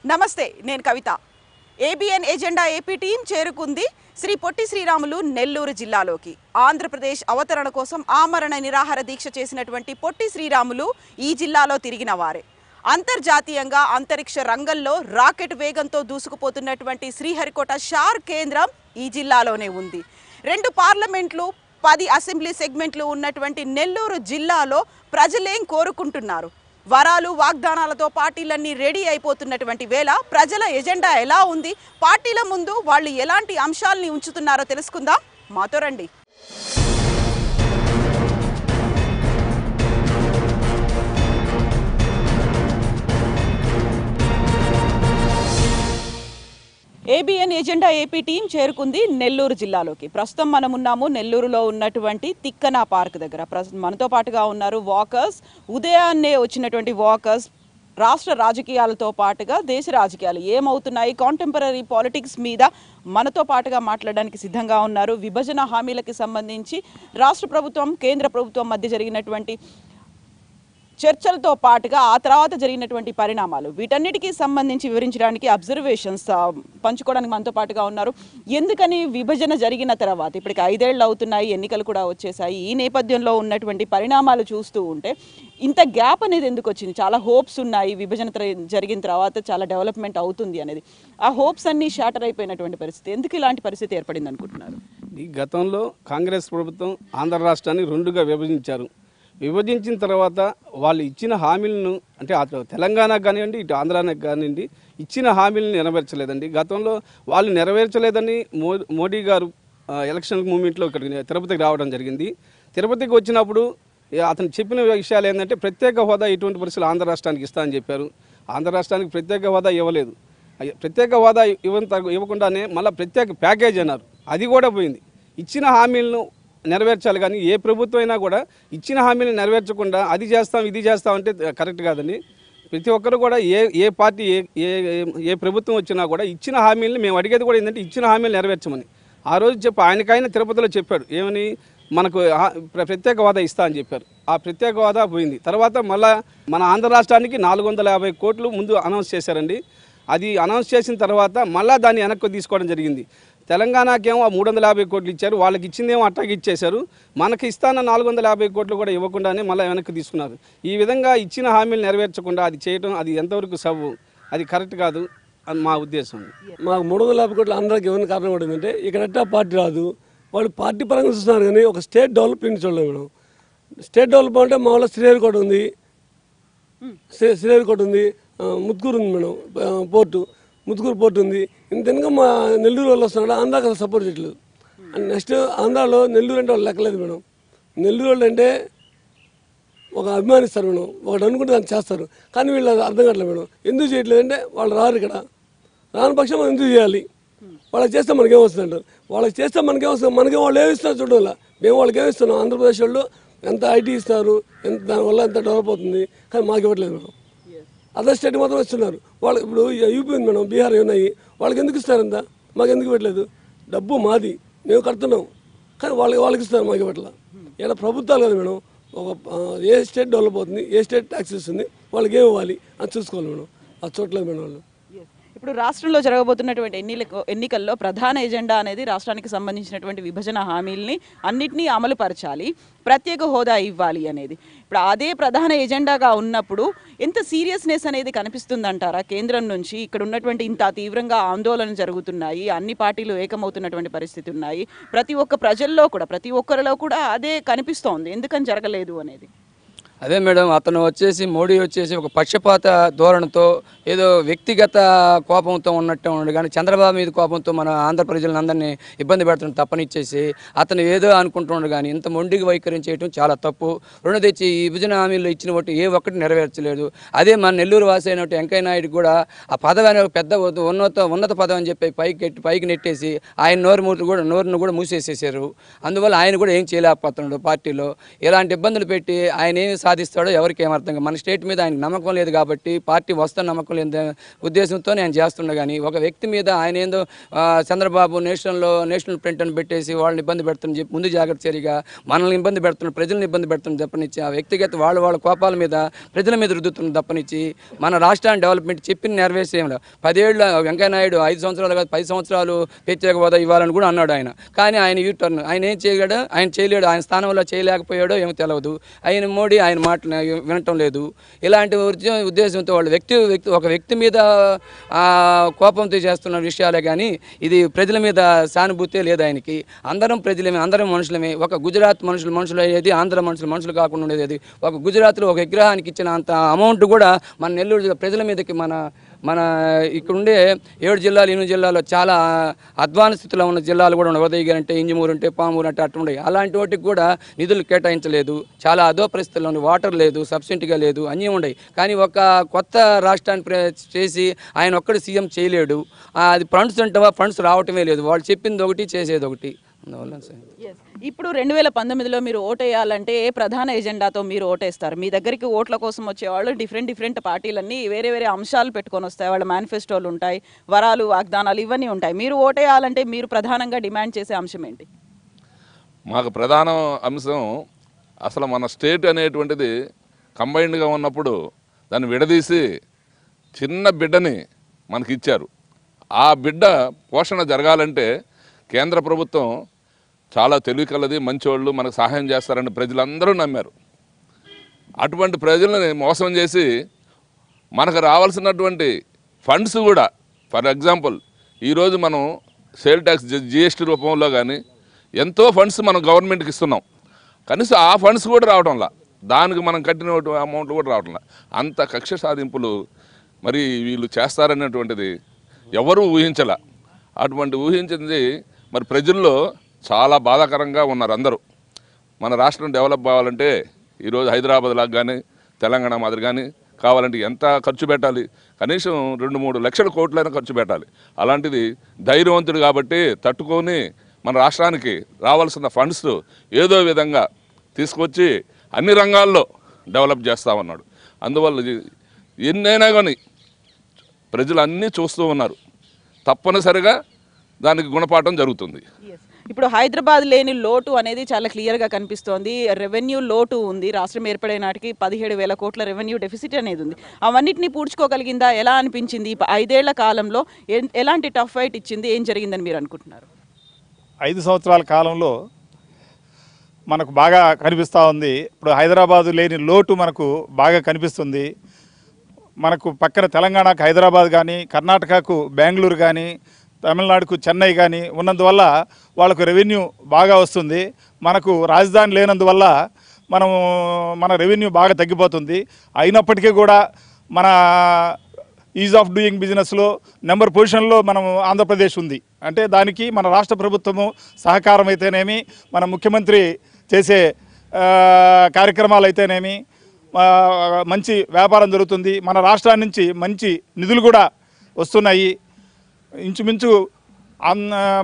నమస్తే, నేను కవిత. ABN agenda AP team చేరుకుంది శ్రీ పొట్టి శ్రీరాములు నెల్లూరు జిల్లాలోకి. ఆంధ్రప్రదేశ్ అవతరణ కోసం ఆమరణ నిరాహార దీక్ష చేసినటువంటి పొట్టి శ్రీరాములు ఈ జిల్లాలో తిరిగిన వారే. అంతర్జాతీయంగా అంతరిక్ష రంగంలో రాకెట్ వేగంతో దూసుకుపోతున్నటువంటి శ్రీహరికోట షార్ కేంద్రం ఈ జిల్లాలోనే ఉంది. 2 పార్లమెంట్లు, 10 అసెంబ్లీ సెగ్మెంట్లు ఉన్నటువంటి నెల్లూరు జిల్లాలో ప్రజలేం కోరుకుంటున్నారు? వరాలు వాగ్దానాలతో పార్టీలన్నీ రెడీ అయిపోతున్నటువంటి వేళ ప్రజల ఎజెండా ఎలా ఉంది, పార్టీల ముందు వాళ్ళు ఎలాంటి అంశాలని ఉంచుతున్నారో తెలుసుకుందాం. మాతో రండి. ఏబిఎన్ ఎజెండా ఏపీ టీం చేరుకుంది నెల్లూరు జిల్లాలోకి. ప్రస్తుతం మనం ఉన్నాము నెల్లూరులో ఉన్నటువంటి తిక్కన పార్క్ దగ్గర. మనతో పాటుగా ఉన్నారు వాకర్స్. ఉదయాన్నే వచ్చినటువంటి వాకర్స్ రాష్ట్ర రాజకీయాలతో పాటుగా దేశ రాజకీయాలు ఏమవుతున్నాయి, కాంటెంపరీ పాలిటిక్స్ మీద మనతో పాటుగా మాట్లాడడానికి సిద్ధంగా ఉన్నారు. విభజన హామీలకి సంబంధించి రాష్ట్ర ప్రభుత్వం, కేంద్ర ప్రభుత్వం మధ్య జరిగినటువంటి చర్చలతో పాటుగా ఆ తర్వాత జరిగినటువంటి పరిణామాలు, వీటన్నిటికీ సంబంధించి వివరించడానికి అబ్జర్వేషన్స్ పంచుకోవడానికి మనతో పాటుగా ఉన్నారు. ఎందుకని విభజన జరిగిన తర్వాత ఇప్పటికి 5 ఏళ్ళు అవుతున్నాయి, ఎన్నికలు కూడా వచ్చేసాయి. ఈ నేపథ్యంలో ఉన్నటువంటి పరిణామాలు చూస్తూ ఉంటే ఇంత గ్యాప్ అనేది ఎందుకు వచ్చింది? చాలా హోప్స్ ఉన్నాయి, విభజన జరిగిన తర్వాత చాలా డెవలప్మెంట్ అవుతుంది అనేది. ఆ హోప్స్ అన్నీ షాటర్ అయిపోయినటువంటి పరిస్థితి. ఎందుకు ఇలాంటి పరిస్థితి ఏర్పడింది అనుకుంటున్నారు? ఈ గతంలో కాంగ్రెస్ ప్రభుత్వం ఆంధ్ర రాష్ట్రాన్ని 2గా విభజించారు. విభజించిన తర్వాత వాళ్ళు ఇచ్చిన హామీలను, అంటే అటు తెలంగాణకు కానివ్వండి, ఇటు ఆంధ్రానికి కానివ్వండి, ఇచ్చిన హామీలను నెరవేర్చలేదండి. గతంలో వాళ్ళు నెరవేర్చలేదని మోడీ గారు ఎలక్షన్ మూమెంట్లో ఇక్కడికి తిరుపతికి రావడం జరిగింది. తిరుపతికి వచ్చినప్పుడు అతను చెప్పిన విషయాలు ఏంటంటే ప్రత్యేక హోదా ఎటువంటి పరిస్థితులు ఆంధ్ర రాష్ట్రానికి ఇస్తా అని చెప్పారు. ఆంధ్ర రాష్ట్రానికి ప్రత్యేక హోదా ఇవ్వలేదు. ప్రత్యేక హోదా ఇవ్వకుండానే మళ్ళీ ప్రత్యేక ప్యాకేజ్ అన్నారు, అది కూడా పోయింది. ఇచ్చిన హామీలను నెరవేర్చాలి, కానీ ఏ ప్రభుత్వం అయినా కూడా ఇచ్చిన హామీలను నెరవేర్చకుండా అది చేస్తాం ఇది చేస్తాం అంటే కరెక్ట్ కాదండి. ప్రతి ఒక్కరు కూడా ఏ పార్టీ ఏ ప్రభుత్వం వచ్చినా కూడా ఇచ్చిన హామీలను, మేము అడిగేది కూడా ఏంటంటే ఇచ్చిన హామీలు నెరవేర్చమని. ఆ రోజు ఆయనకైనా తిరుపతిలో చెప్పాడు, ఏమని, మనకు ప్రత్యేక హోదా ఇస్తా అని చెప్పారు. ఆ ప్రత్యేక హోదా పోయింది. తర్వాత మళ్ళీ మన ఆంధ్ర రాష్ట్రానికి 450 కోట్లు ముందు అనౌన్స్ చేశారండి. అది అనౌన్స్ చేసిన తర్వాత మళ్ళీ దాన్ని వెనక్కి తీసుకోవడం జరిగింది. తెలంగాణకేమో 350 కోట్లు ఇచ్చారు, వాళ్ళకి ఇచ్చిందేమో అట్టాకి ఇచ్చేశారు. మనకి ఇస్తాన 450 కోట్లు కూడా ఇవ్వకుండానే మళ్ళీ వెనక్కి తీసుకున్నారు. ఈ విధంగా ఇచ్చిన హామీలు నెరవేర్చకుండా అది చేయడం, అది ఎంతవరకు సబు, అది కరెక్ట్ కాదు అని మా ఉద్దేశం. మాకు 350 కోట్లు ఆంధ్రాకి ఇవ్వని కారణం ఏంటంటే ఇక్కడ పార్టీ రాదు, వాళ్ళు పార్టీ పరంగా చూస్తున్నారు కానీ ఒక స్టేట్ డెవలప్మెంట్ చూడలేదు మేడం. స్టేట్ డెవలప్మెంట్ అంటే మా వాళ్ళ శ్రీహరికోట ఉంది, ముత్కూరు ఉంది మేడం, పోర్టు ముత్తుకూరు పోర్టు ఉంది. ఇంతగా మా నెల్లూరు వాళ్ళు వస్తున్నాడు, ఆంధ్రాకి అసలు సపోర్ట్ చేయట్లేదు. నెక్స్ట్ ఆంధ్రాలో నెల్లూరు అంటే వాళ్ళు లెక్కలేదు మేడం. నెల్లూరు వాళ్ళు అంటే ఒక అభిమానిస్తారు మేడం, ఒకటి అనుకుంటే దాన్ని చేస్తారు, కానీ వీళ్ళు అర్థం కావట్లేదు మేడం. ఎందుకు చేయట్లేదు అంటే వాళ్ళు రారు, ఇక్కడ రాని పక్షం మనం ఎందుకు చేయాలి, వాళ్ళకి చేస్తే మనకేమొస్తుంది అంటారు. వాళ్ళకి చేస్తే మనకేమొస్తుంది, మనకి వాళ్ళు ఏమిస్తారు చూడాల, మేము వాళ్ళకి ఏమిస్తున్నాం. ఆంధ్రప్రదేశ్ వాళ్ళు ఎంత ఐటీ ఇస్తారు, ఎంత దానివల్ల ఎంత డెవలప్ అవుతుంది, కానీ మాకు ఇవ్వట్లేదు మేడం. అదర్ స్టేట్ మాత్రం ఇస్తున్నారు. వాళ్ళు ఇప్పుడు యూపీ ఉంది మేడం, బీహార్ ఉన్నాయి, వాళ్ళకి ఎందుకు ఇస్తారంత, మాకు ఎందుకు ఇవ్వట్లేదు? డబ్బు మాది, మేము కడుతున్నాం, కానీ వాళ్ళకి ఇస్తారు, మాకు ఇవ్వట్లేదు. ఇలా ప్రభుత్వాలు కదా మేడం, ఒక ఏ స్టేట్ డెవలప్ అవుతుంది, ఏ స్టేట్ ట్యాక్స్ ఇస్తుంది, వాళ్ళకి ఏమి ఇవ్వాలి అని చూసుకోవాలి మేడం. అది చూడలేదు మేడం వాళ్ళు. ఇప్పుడు రాష్ట్రంలో జరగబోతున్నటువంటి ఎన్నికల్లో ప్రధాన ఎజెండా అనేది రాష్ట్రానికి సంబంధించినటువంటి విభజన హామీల్ని అన్నిటినీ అమలు పరచాలి, ప్రత్యేక హోదా ఇవ్వాలి అనేది. ఇప్పుడు అదే ప్రధాన ఎజెండాగా ఉన్నప్పుడు ఎంత సీరియస్నెస్ అనేది కనిపిస్తుందంటారా కేంద్రం నుంచి? ఇక్కడ ఉన్నటువంటి ఇంత తీవ్రంగా ఆందోళన జరుగుతున్నాయి, అన్ని పార్టీలు ఏకమవుతున్నటువంటి పరిస్థితి ఉన్నాయి, ప్రతి ఒక్క ప్రజల్లో కూడా, ప్రతి ఒక్కరిలో కూడా అదే కనిపిస్తోంది. ఎందుకని జరగలేదు అనేది? అదే మేడం, అతను వచ్చేసి మోడీ వచ్చేసి ఒక పక్షపాత ధోరణితో ఏదో వ్యక్తిగత కోపంతో ఉన్నట్టు ఉన్నాడు, కానీ చంద్రబాబు మీద కోపంతో మన ఆంధ్ర ప్రజలందరినీ ఇబ్బంది పెడుతున్నాడు తప్పనిచ్చేసి అతను ఏదో అనుకుంటున్నాడు. కానీ ఇంత మొండికి వైఖరి చేయడం చాలా తప్పు. రెండు తెచ్చి ఈ విభజన హామీలు ఇచ్చిన ఒకటి ఏ ఒక్కటి నెరవేర్చలేదు. అదే మన నెల్లూరు వాసి అయినట్టు వెంకయ్య నాయుడు కూడా ఆ పదవి అనే ఒక పెద్ద ఉన్నత పదవి అని చెప్పి పైకి నెట్టేసి ఆయన నోరును కూడా మూసేసేసారు. అందువల్ల ఆయన కూడా ఏం చేయలేకపోతున్నాడు. పార్టీలో ఇలాంటి ఇబ్బందులు పెట్టి ఆయన ఏమి సాధిస్తాడో ఎవరికి ఏమర్థం కాదు. మన స్టేట్ మీద ఆయన నమ్మకం లేదు కాబట్టి, పార్టీ వస్తున్న నమ్మకం లేని ఉద్దేశంతో ఆయన చేస్తున్నా కానీ ఒక వ్యక్తి మీద ఆయన ఏందో చంద్రబాబు నేషనల్ ప్రింట్ అని పెట్టేసి వాళ్ళని ఇబ్బంది పెడుతుందని చెప్పి ముందు జాగ్రత్త చర్యగా మనల్ని ఇబ్బంది పెడుతున్నారు, ప్రజలను ఇబ్బంది పెడుతున్నారు తప్పనిచ్చి ఆ వ్యక్తిగత వాళ్ళ కోపాల మీద ప్రజల మీద రుద్దుతున్న తప్పనిచ్చి మన రాష్ట్రాన్ని డెవలప్మెంట్ చెప్పిన నెరవేర్చేయంలో 10 ఏళ్ళ వెంకయ్యనాయుడు 5 సంవత్సరాలు కాదు 10 సంవత్సరాలు ప్రత్యేక హోదా ఇవ్వాలని కూడా అన్నాడు ఆయన. కానీ ఆయన యూటర్న్ ఆయన ఏం చేయలేడు, ఆయన చేయలేడు, ఆయన స్థానంలో చేయలేకపోయాడో ఏమో తెలియదు. ఆయన మోడీ ఆయన మాటలు వినటం లేదు. ఇలాంటి ఉద్దేశంతో వాళ్ళు ఒక వ్యక్తి మీద కోపంతో చేస్తున్న విషయాలే కానీ ఇది ప్రజల మీద సానుభూతే లేదు ఆయనకి. అందరం ప్రజలమే, అందరం మనుషులమే. ఒక గుజరాత్ మనుషులు అయ్యేది ఆంధ్ర మనుషులు కాకుండా ఉండేది. ఒక గుజరాత్లో ఒక విగ్రహానికి ఇచ్చిన అంత అమౌంట్ కూడా మన నెల్లూరు ప్రజల మీదకి మన ఇక్కడ ఉండే 7 జిల్లాలు 8 జిల్లాలో చాలా అధ్వాన స్థితిలో ఉన్న జిల్లాలు కూడా ఉన్నాయి. ఉదయగిరి అంటే, ఇంజమూరు అంటే, పామూరు అంటే అట్లా ఉన్నాయి. అలాంటి వాటికి కూడా నిధులు కేటాయించలేదు. చాలా అదో పరిస్థితుల్లో ఉంది. వాటర్ లేదు, సబ్సిడీగా లేదు, అన్నీ ఉన్నాయి. కానీ ఒక కొత్త రాష్ట్రాన్ని చేసి ఆయన ఒక్కడు సీఎం చేయలేడు. అది ఫండ్స్ అంటావా, ఫండ్స్ రావటమే లేదు. వాళ్ళు చెప్పింది ఒకటి చేసేది ఒకటి. అందువల్ల ఇప్పుడు 2019లో మీరు ఓటేయాలంటే ఏ ప్రధాన ఎజెండాతో మీరు ఓటేస్తారు? మీ దగ్గరికి ఓట్ల కోసం వచ్చేవాళ్ళు డిఫరెంట్ పార్టీలన్నీ వేరే అంశాలు పెట్టుకొని వస్తాయి. వాళ్ళ మేనిఫెస్టోలు ఉంటాయి, వరాలు వాగ్దానాలు ఇవన్నీ ఉంటాయి. మీరు ఓటేయాలంటే మీరు ప్రధానంగా డిమాండ్ చేసే అంశం ఏంటి? మాకు ప్రధాన అంశం అసలు మన స్టేట్ అనేటువంటిది కంబైన్డ్గా ఉన్నప్పుడు దాన్ని విడదీసి చిన్న బిడ్డని మనకి ఇచ్చారు. ఆ బిడ్డ పోషణ జరగాలంటే కేంద్ర ప్రభుత్వం చాలా తెలివికలది, మంచివాళ్ళు, మనకు సహాయం చేస్తారని ప్రజలందరూ నమ్మారు. అటువంటి ప్రజలని మోసం చేసి మనకు రావాల్సినటువంటి ఫండ్స్ కూడా, ఫర్ ఎగ్జాంపుల్ ఈరోజు మనం సేల్ ట్యాక్స్ జిఎస్టీ రూపంలో కానీ ఎంతో ఫండ్స్ మనం గవర్నమెంట్కి ఇస్తున్నాం. కనీసం ఆ ఫండ్స్ కూడా రావడంలా, దానికి మనం కట్టిన అమౌంట్ కూడా రావడంలా. అంత కక్ష సాధింపులు మరి వీళ్ళు చేస్తారనేటువంటిది ఎవరూ ఊహించలే. అటువంటి ఊహించింది మరి ప్రజల్లో చాలా బాధాకరంగా ఉన్నారు అందరూ. మన రాష్ట్రం డెవలప్ కావాలంటే ఈరోజు హైదరాబాద్ లాగా కానీ తెలంగాణ మాదిరి కానీ కావాలంటే ఎంత ఖర్చు పెట్టాలి? కనీసం 2-3 లక్షల కోట్లైనా ఖర్చు పెట్టాలి. అలాంటిది ధైర్యవంతుడు కాబట్టి తట్టుకొని మన రాష్ట్రానికి రావాల్సిన ఫండ్స్ ఏదో విధంగా తీసుకొచ్చి అన్ని రంగాల్లో డెవలప్ చేస్తామన్నాడు. అందువల్ల ఎన్నైనా కానీ ప్రజలు అన్నీ చూస్తూ ఉన్నారు. తప్పనిసరిగా దానికి గుణపాఠం జరుగుతుంది. ఇప్పుడు హైదరాబాద్ లేని లోటు అనేది చాలా క్లియర్గా కనిపిస్తోంది. రెవెన్యూ లోటు ఉంది. రాష్ట్రం ఏర్పడే నాటికి 17,000 కోట్ల రెవెన్యూ డెఫిసిట్ అనేది ఉంది. అవన్నిటిని పూడ్చుకోగలిగిందా? ఎలా అనిపించింది? 5 ఏళ్ల కాలంలో ఎలాంటి టఫ్ ఫైట్ ఇచ్చింది? ఏం జరిగిందని మీరు అనుకుంటున్నారు? 5 సంవత్సరాల కాలంలో మనకు బాగా కనిపిస్తూ ఉంది. ఇప్పుడు హైదరాబాదు లేని లోటు మనకు బాగా కనిపిస్తుంది. మనకు పక్కన తెలంగాణకు హైదరాబాద్ కానీ, కర్ణాటకకు బెంగళూరు కానీ, తమిళనాడుకు చెన్నై కానీ ఉన్నందువల్ల వాళ్ళకు రెవెన్యూ బాగా వస్తుంది. మనకు రాజధాని లేనందువల్ల మన రెవెన్యూ బాగా తగ్గిపోతుంది. అయినప్పటికీ కూడా మన ఈజ్ ఆఫ్ డూయింగ్ బిజినెస్లో నెంబర్ పొజిషన్లో మనం ఆంధ్రప్రదేశ్ ఉంది. అంటే దానికి మన రాష్ట్ర ప్రభుత్వము సహకారం అయితేనేమి, మన ముఖ్యమంత్రి చేసే కార్యక్రమాలు అయితేనేమి మంచి వ్యాపారం జరుగుతుంది. మన రాష్ట్రాన్ని నుంచి మంచి నిధులు కూడా వస్తున్నాయి. ఇంచుమించు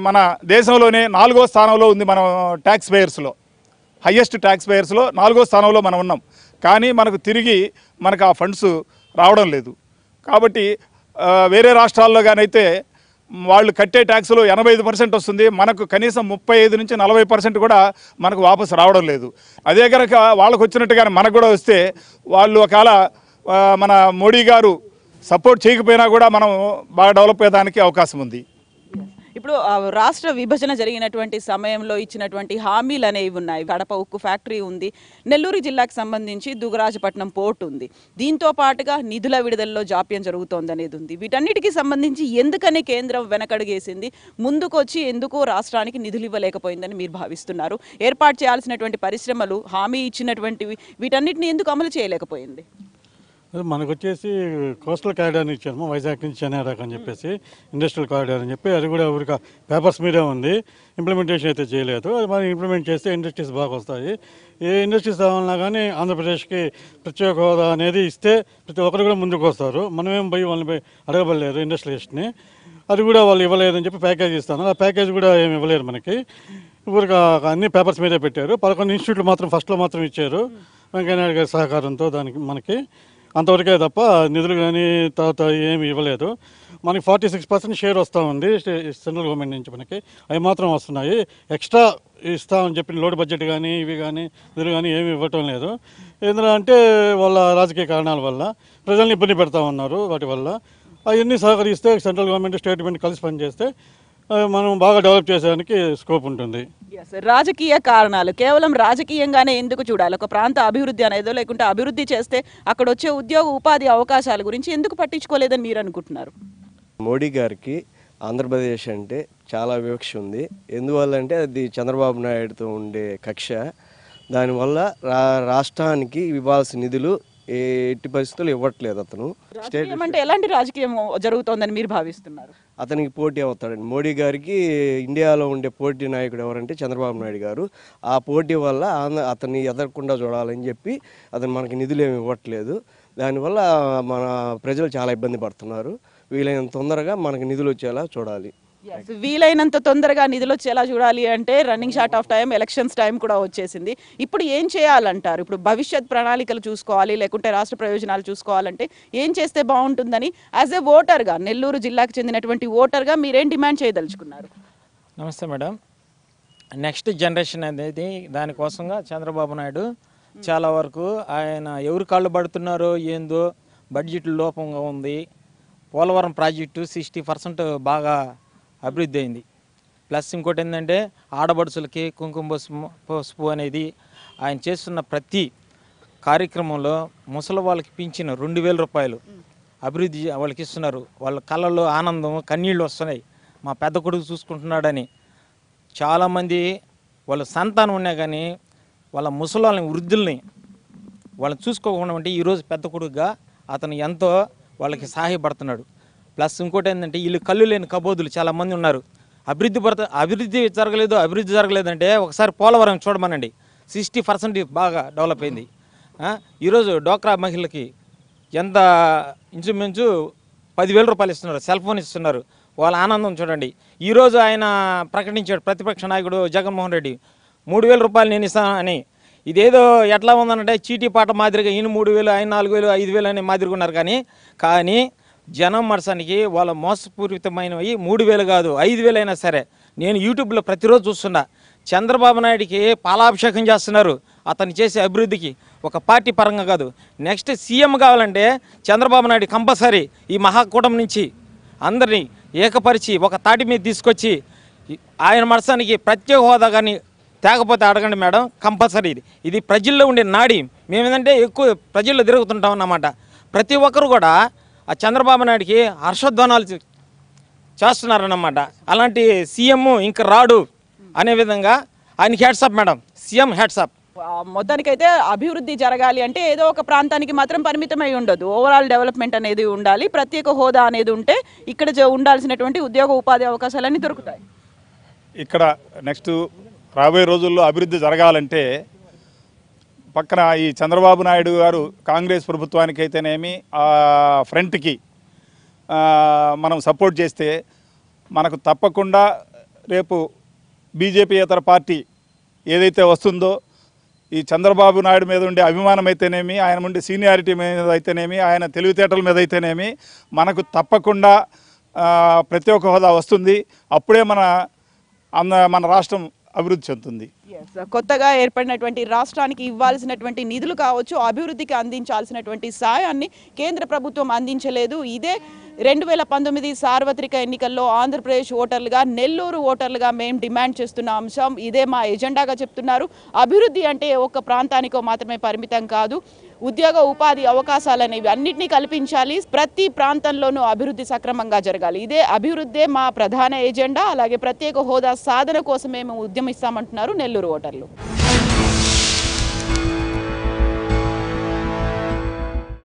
మన దేశంలోనే 4వ స్థానంలో ఉంది. మనం ట్యాక్స్ పేయర్స్లో హయ్యెస్ట్ ట్యాక్స్ పేయర్స్లో 4వ స్థానంలో మనం ఉన్నాం. కానీ మనకు తిరిగి మనకు ఆ ఫండ్స్ రావడం లేదు. కాబట్టి వేరే రాష్ట్రాల్లో కానైతే వాళ్ళు కట్టే ట్యాక్స్లో 85% వస్తుంది. మనకు కనీసం 35 నుంచి 40% కూడా మనకు వాపసు రావడం లేదు. అదే కనుక వాళ్ళకు వచ్చినట్టుగానే మనకు కూడా వస్తే వాళ్ళు ఒకవేళ మన మోడీ గారు సపోర్ట్ చేయకపోయినా కూడా మనం బాగా డెవలప్ అయ్యేదానికి అవకాశం ఉంది. ఇప్పుడు రాష్ట్ర విభజన జరిగినటువంటి సమయంలో ఇచ్చినటువంటి హామీలు అనేవి ఉన్నాయి. కడప ఉక్కు ఫ్యాక్టరీ ఉంది, నెల్లూరు జిల్లాకు సంబంధించి దుగరాజపట్నం పోర్ట్ ఉంది. దీంతో పాటుగా నిధుల విడుదలలో జాప్యం జరుగుతోంది అనేది ఉంది. వీటన్నిటికీ సంబంధించి ఎందుకని కేంద్రం వెనకడుగేసింది? ముందుకొచ్చి ఎందుకు రాష్ట్రానికి నిధులు ఇవ్వలేకపోయిందని మీరు భావిస్తున్నారు? ఏర్పాటు చేయాల్సినటువంటి పరిశ్రమలు, హామీ ఇచ్చినటువంటివి, వీటన్నిటిని ఎందుకు అమలు చేయలేకపోయింది? మనకు వచ్చేసి కోస్టల్ కారిడార్ ఇచ్చాము, వైజాగ్ నుంచి చెన్నై దాకా అని చెప్పేసి ఇండస్ట్రియల్ కారిడార్ అని చెప్పి, అది కూడా ఊరిక పేపర్స్ మీదే ఉంది, ఇంప్లిమెంటేషన్ అయితే చేయలేదు. అది మనం ఇంప్లిమెంట్ చేస్తే ఇండస్ట్రీస్ బాగా వస్తాయి. ఏ ఇండస్ట్రీస్ రావాలన్నా కానీ ఆంధ్రప్రదేశ్కి ప్రత్యేక హోదా అనేది ఇస్తే ప్రతి ఒక్కరు కూడా ముందుకు వస్తారు. మనమేం పోయి వాళ్ళని పోయి అడగబడలేదు ఇండస్ట్రియలిస్ట్ని. అది కూడా వాళ్ళు ఇవ్వలేదని చెప్పి ప్యాకేజ్ ఇస్తాను, ఆ ప్యాకేజ్ కూడా ఏమి ఇవ్వలేరు మనకి. ఊరికి అన్ని పేపర్స్ మీదే పెట్టారు. 11 ఇన్స్టిట్యూట్లు మాత్రం ఫస్ట్లో మాత్రం ఇచ్చారు వెంకయ్యనాయుడు గారి సహకారంతో. దానికి మనకి అంతవరకే తప్ప నిధులు కానీ తర్వాత ఏమి ఇవ్వలేదు. మనకి 46% షేర్ వస్తూ ఉంది సెంట్రల్ గవర్నమెంట్ నుంచి. మనకి అవి మాత్రం వస్తున్నాయి. ఎక్స్ట్రా ఇస్తామని చెప్పిన లోడ్ బడ్జెట్ కానీ ఇవి కానీ నిధులు కానీ ఏమి ఇవ్వటం లేదు. ఎందుకంటే వాళ్ళ రాజకీయ కారణాల వల్ల ప్రజల్ని ఇబ్బంది పెడతా ఉన్నారు. వాటి వల్ల అవన్నీ సహకరిస్తే సెంట్రల్ గవర్నమెంట్ స్టేట్ గవర్నమెంట్ కలిసి పనిచేస్తే మనం బాగా డెవలప్ చేసేదానికి స్కోప్ ఉంటుంది. రాజకీయ కారణాలు కేవలం రాజకీయంగానే ఎందుకు చూడాలి? ఒక ప్రాంత అభివృద్ధి అనేదో లేకుంటే అభివృద్ధి చేస్తే అక్కడ వచ్చే ఉద్యోగ ఉపాధి అవకాశాల గురించి ఎందుకు పట్టించుకోలేదని మీరు అనుకుంటున్నారు? మోడీ గారికి ఆంధ్రప్రదేశ్ అంటే చాలా వివక్ష ఉంది. ఎందువల్లంటే అది చంద్రబాబు నాయుడుతో ఉండే కక్ష. దానివల్ల రాష్ట్రానికి ఇవ్వాల్సిన నిధులు ఎట్టి పరిస్థితులు ఇవ్వట్లేదు. అతను అంటే ఎలాంటి రాజకీయం జరుగుతోందని మీరు భావిస్తున్నారు? అతనికి పోటీ అవుతాడండి. మోడీ గారికి ఇండియాలో ఉండే పోటీ నాయకుడు ఎవరంటే చంద్రబాబు నాయుడు గారు. ఆ పోటీ వల్ల అతన్ని ఎదగకుండా చూడాలని చెప్పి అతను మనకి నిధులు ఏమి ఇవ్వట్లేదు. దానివల్ల మన ప్రజలు చాలా ఇబ్బంది పడుతున్నారు. వీలైనంత తొందరగా మనకి నిధులు వచ్చేలా చూడాలి. వీలైనంత తొందరగా నిధులు వచ్చేలా చూడాలి అంటే running short of time, elections time కూడా వచ్చేసింది. ఇప్పుడు ఏం చేయాలంటారు? ఇప్పుడు భవిష్యత్ ప్రణాళికలు చూసుకోవాలి లేకుంటే రాష్ట్ర ప్రయోజనాలు చూసుకోవాలంటే ఏం చేస్తే బాగుంటుందని యాజ్ ఏ ఓటర్గా, నెల్లూరు జిల్లాకు చెందినటువంటి ఓటర్గా మీరేం డిమాండ్ చేయదలుచుకున్నారు? నమస్తే మేడం. నెక్స్ట్ జనరేషన్ అనేది దానికోసంగా చంద్రబాబు నాయుడు చాలా వరకు ఆయన ఎవరు కాళ్ళు పడుతున్నారో ఏందో బడ్జెట్ లోపంగా ఉంది. పోలవరం ప్రాజెక్టు 60% బాగా అభివృద్ధి అయింది. ప్లస్ ఇంకోటి ఏంటంటే ఆడబడుచులకి కుంకుమ పసుపు అనేది ఆయన చేస్తున్న ప్రతి కార్యక్రమంలో ముసలి వాళ్ళకి పింఛను 2000 రూపాయలు అభివృద్ధి వాళ్ళకి ఇస్తున్నారు. వాళ్ళ కళ్ళల్లో ఆనందం, కన్నీళ్ళు వస్తున్నాయి. మా పెద్ద కొడుకు చూసుకుంటున్నాడని. చాలామంది వాళ్ళ సంతానం ఉన్నా కానీ వాళ్ళ ముసలి వృద్ధుల్ని వాళ్ళని చూసుకోకుండా ఉంటే ఈరోజు పెద్ద కొడుకుగా అతను ఎంతో వాళ్ళకి సహాయపడుతున్నాడు. ప్లస్ ఇంకోటి ఏంటంటే వీళ్ళు కళ్ళు లేని కబోదులు చాలామంది ఉన్నారు. అభివృద్ధి జరగలేదంటే ఒకసారి పోలవరం చూడమనండి. 60% బాగా డెవలప్ అయింది. ఈరోజు డోక్రా మహిళలకి ఎంత ఇంచుమించు 10,000 రూపాయలు ఇస్తున్నారు, సెల్ ఫోన్ ఇస్తున్నారు. వాళ్ళ ఆనందం చూడండి. ఈరోజు ఆయన ప్రకటించాడు ప్రతిపక్ష నాయకుడు జగన్మోహన్ రెడ్డి 3,000 రూపాయలు నేను ఇస్తాను అని. ఇదేదో ఎట్లా ఉందనంటే చీటీ పాట మాదిరిగా ఈయన 3,000, ఆయన 4,000, 5,000 అనే మాదిరిగా ఉన్నారు. కానీ జనం మనసానికి వాళ్ళ మోసపూరితమైనవి 3,000 కాదు 5,000 అయినా సరే. నేను యూట్యూబ్లో ప్రతిరోజు చూస్తున్నా. చంద్రబాబు నాయుడికి పాలాభిషేకం చేస్తున్నారు అతను చేసే అభివృద్ధికి, ఒక పార్టీ పరంగా కాదు. నెక్స్ట్ సీఎం కావాలంటే చంద్రబాబు నాయుడు కంపల్సరీ ఈ మహాకూటమి నుంచి అందరినీ ఏకపరిచి ఒక తాటి మీద తీసుకొచ్చి ఆయన మనసానికి ప్రత్యేక హోదా కానీ తేకపోతే అడగండి మేడం, కంపల్సరీ. ఇది ప్రజల్లో ఉండే నాడి. మేమేంటంటే ఎక్కువ ప్రజల్లో తిరుగుతుంటాం అన్నమాట. ప్రతి ఒక్కరు కూడా ఆ చంద్రబాబు నాయుడికి హర్షధ్వానాలు చేస్తున్నారన్నమాట. అలాంటి సీఎం ఇంకా రాడు అనే విధంగా ఆయనకి హ్యాట్సాప్ మేడం, సీఎం హ్యాట్సాప్. మొత్తానికైతే అభివృద్ధి జరగాలి అంటే ఏదో ఒక ప్రాంతానికి మాత్రం పరిమితమై ఉండదు. ఓవరాల్ డెవలప్మెంట్ అనేది ఉండాలి. ప్రత్యేక హోదా అనేది ఉంటే ఇక్కడ ఉండాల్సినటువంటి ఉద్యోగ ఉపాధి అవకాశాలన్నీ దొరుకుతాయి. ఇక్కడ నెక్స్ట్ రాబోయే రోజుల్లో అభివృద్ధి జరగాలంటే పక్కన ఈ చంద్రబాబు నాయుడు గారు కాంగ్రెస్ ప్రభుత్వానికి అయితేనేమి ఫ్రంట్కి మనం సపోర్ట్ చేస్తే మనకు తప్పకుండా రేపు బీజేపీయేతర పార్టీ ఏదైతే వస్తుందో ఈ చంద్రబాబు నాయుడు మీద ఉండే అభిమానం అయితేనేమి, ఆయన ఉండే సీనియారిటీ మీద అయితేనేమి, ఆయన తెలివితేటల మీద అయితేనేమి మనకు తప్పకుండా ప్రత్యేక హోదా వస్తుంది. అప్పుడే మన రాష్ట్రం అభివృద్ధి చెందుతుంది. కొత్తగా ఏర్పడినటువంటి రాష్ట్రానికి ఇవ్వాల్సినటువంటి నిధులు కావచ్చు, అభివృద్ధికి అందించాల్సినటువంటి సాయాన్ని కేంద్ర ప్రభుత్వం అందించలేదు. ఇదే 2019 సార్వత్రిక ఎన్నికల్లో ఆంధ్రప్రదేశ్ ఓటర్లుగా, నెల్లూరు ఓటర్లుగా మేము డిమాండ్ చేస్తున్న అంశం ఇదే. మా ఎజెండాగా చెప్తున్నారు. అభివృద్ధి అంటే ఒక ప్రాంతానికో మాత్రమే పరిమితం కాదు. ఉద్యోగ ఉపాధి అవకాశాలు అనేవి అన్నింటినీ కల్పించాలి. ప్రతి ప్రాంతంలోనూ అభివృద్ధి సక్రమంగా జరగాలి. ఇదే అభివృద్ధే మా ప్రధాన ఎజెండా. అలాగే ప్రత్యేక హోదా సాధన కోసం మేము ఉద్యమిస్తామంటున్నారు నెల్లూరు ఓటర్లు.